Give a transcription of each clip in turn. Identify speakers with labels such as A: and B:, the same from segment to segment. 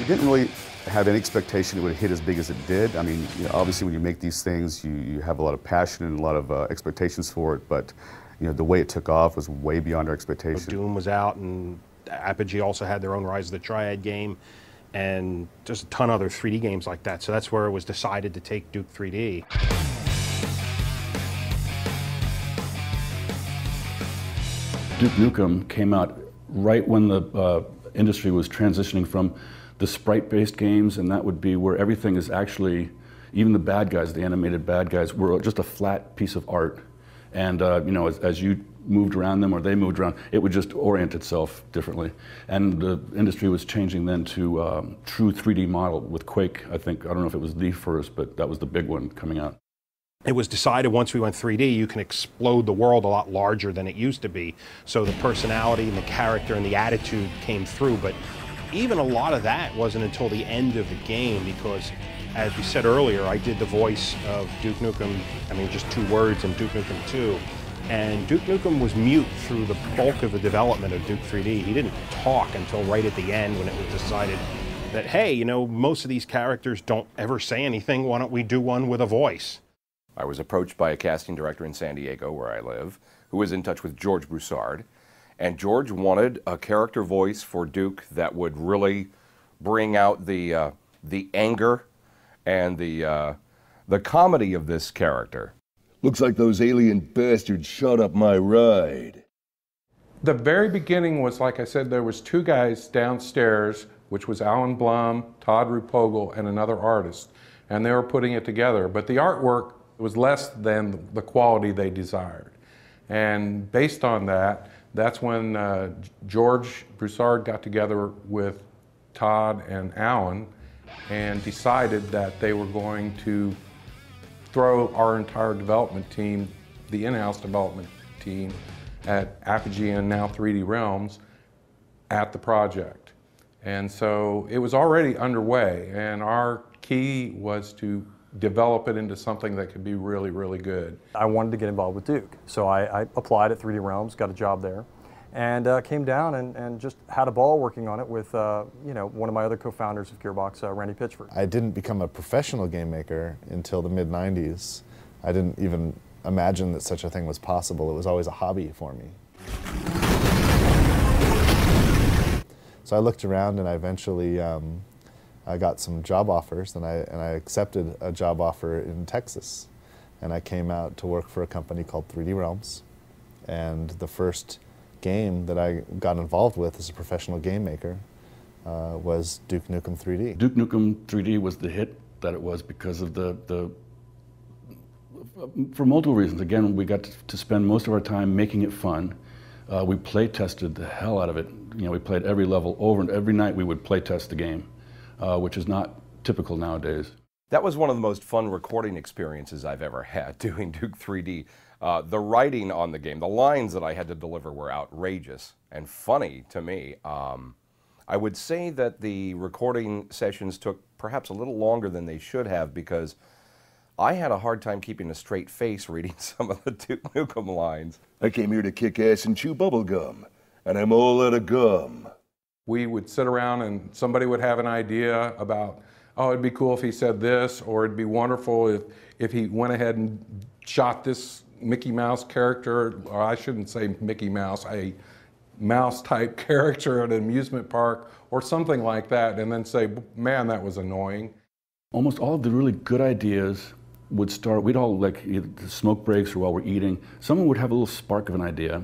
A: We didn't really have any expectation it would hit as big as it did. I mean, you know, obviously when you make these things, you have a lot of passion and a lot of expectations for it, but you know, the way it took off was way beyond our expectations.
B: Doom was out, and Apogee also had their own Rise of the Triad game, and just a ton of other 3D games like that. So that's where it was decided to take Duke 3D.
C: Duke Nukem came out right when the industry was transitioning from the sprite-based games, and that would be where everything is actually, even the bad guys, the animated bad guys, were just a flat piece of art. And you know, as you moved around them or they moved around, it would just orient itself differently. And the industry was changing then to true 3D model with Quake. I don't know if it was the first, but that was the big one coming out.
B: It was decided once we went 3D, you can explode the world a lot larger than it used to be. So the personality and the character and the attitude came through. But even a lot of that wasn't until the end of the game, because as we said earlier, I did the voice of Duke Nukem, I mean, just 2 words in Duke Nukem 2. And Duke Nukem was mute through the bulk of the development of Duke 3D. He didn't talk until right at the end when it was decided that, hey, you know, most of these characters don't ever say anything, why don't we do one with a voice?
D: I was approached by a casting director in San Diego, where I live, who was in touch with George Broussard. And George wanted a character voice for Duke that would really bring out the anger and the comedy of this character.
E: Looks like those alien bastards shot up my ride.
F: The very beginning was, like I said, there was 2 guys downstairs, which was Alan Blum, Todd Rupogel, and another artist. And they were putting it together. But the artwork was less than the quality they desired. And based on that, that's when George Broussard got together with Todd and Alan and decided that they were going to throw our entire development team, the in-house development team at Apogee and now 3D Realms, at the project. And so it was already underway, and our key was to develop it into something that could be really, really good.
G: I wanted to get involved with Duke, so I applied at 3D Realms, got a job there, and came down and just had a ball working on it with you know, one of my other co-founders of Gearbox, Randy Pitchford.
H: I didn't become a professional game maker until the mid-90s. I didn't even imagine that such a thing was possible. It was always a hobby for me. So I looked around, and I eventually I got some job offers, and I accepted a job offer in Texas. And I came out to work for a company called 3D Realms. And the first game that I got involved with as a professional game maker was Duke Nukem 3D.
C: Duke Nukem 3D was the hit that it was because of for multiple reasons. Again, we got to spend most of our time making it fun. We play tested the hell out of it. You know, we played every level over, and every night we would play test the game. Which is not typical nowadays.
D: That was one of the most fun recording experiences I've ever had, doing Duke 3D. The writing on the game, the lines that I had to deliver were outrageous and funny to me. I would say that the recording sessions took perhaps a little longer than they should have, because I had a hard time keeping a straight face reading some of the Duke Nukem lines.
E: I came here to kick ass and chew bubble gum, and I'm all out of gum.
F: We would sit around and somebody would have an idea about, oh, it'd be cool if he said this, or it'd be wonderful if he went ahead and shot this Mickey Mouse character, or I shouldn't say Mickey Mouse, a mouse-type character at an amusement park, or something like that, and then say, man, that was annoying.
C: Almost all of the really good ideas would start, we'd all, like, either the smoke breaks or while we're eating, someone would have a little spark of an idea.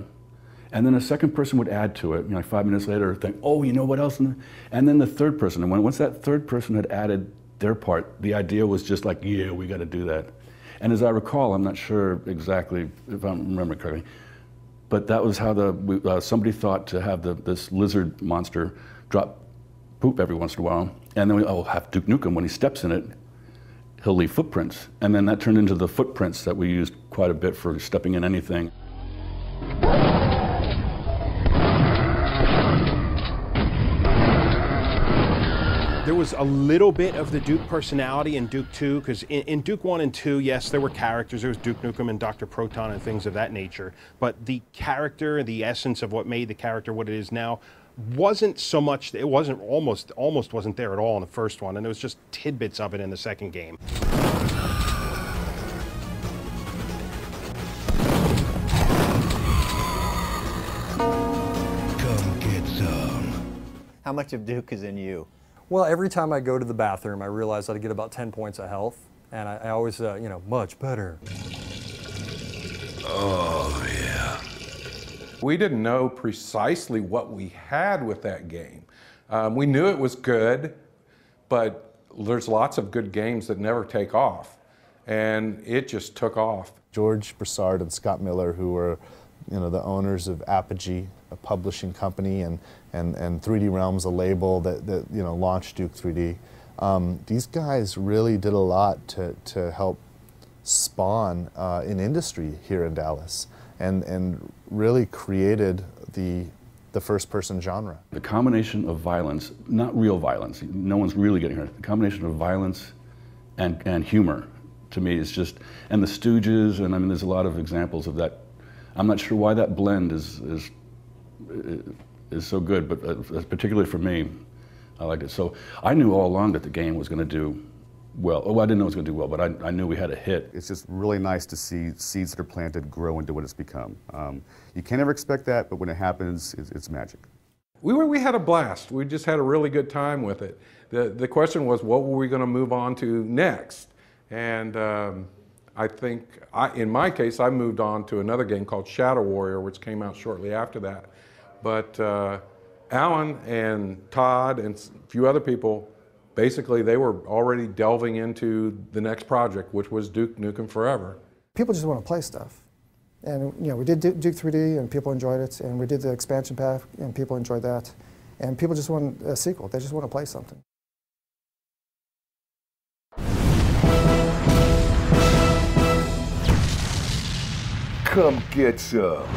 C: And then a second person would add to it, you know, like 5 minutes later, think, oh, you know what else? And then the third person. And once that third person had added their part, the idea was just like, yeah, we got to do that. And as I recall, I'm not sure exactly if I remember correctly, but that was how somebody thought to have this lizard monster drop poop every once in a while. And then we'll have Duke Nukem, when he steps in it, he'll leave footprints. And then that turned into the footprints that we used quite a bit for stepping in anything.
B: There was a little bit of the Duke personality in Duke 2, because in Duke 1 and 2, yes, there were characters. There was Duke Nukem and Dr. Proton and things of that nature. But the character, the essence of what made the character what it is now, wasn't so much, it wasn't almost wasn't there at all in the first one, and there was just tidbits of it in the second game.
I: Come get some.
J: How much of Duke is in you?
G: Well, every time I go to the bathroom, I realize that I get about 10 points of health, and I always, you know, much better.
I: Oh, yeah.
F: We didn't know precisely what we had with that game. We knew it was good, but there's lots of good games that never take off, and it just took off.
H: George Broussard and Scott Miller, who were, you know, the owners of Apogee, a publishing company, and 3D Realms, a label that you know, launched Duke 3D. These guys really did a lot to help spawn an industry here in Dallas, and really created the first-person genre.
C: The combination of violence, not real violence, no one's really getting hurt, the combination of violence and humor, to me, is just, and the Stooges, and I mean, there's a lot of examples of that. I'm not sure why that blend is so good, but particularly for me, I liked it. So I knew all along that the game was going to do well. Oh, I didn't know it was going to do well, but I knew we had a hit.
A: It's just really nice to see seeds that are planted grow into what it's become. You can't ever expect that, but when it happens, it's magic.
F: We had a blast. We just had a really good time with it. The question was, what were we going to move on to next? And I think, in my case, I moved on to another game called Shadow Warrior, which came out shortly after that. But Alan and Todd and a few other people, basically they were already delving into the next project, which was Duke Nukem Forever.
K: People just want to play stuff. And you know, we did Duke 3D and people enjoyed it, and we did the expansion pack and people enjoyed that. And people just want a sequel, they just want to play something.
E: Come get some.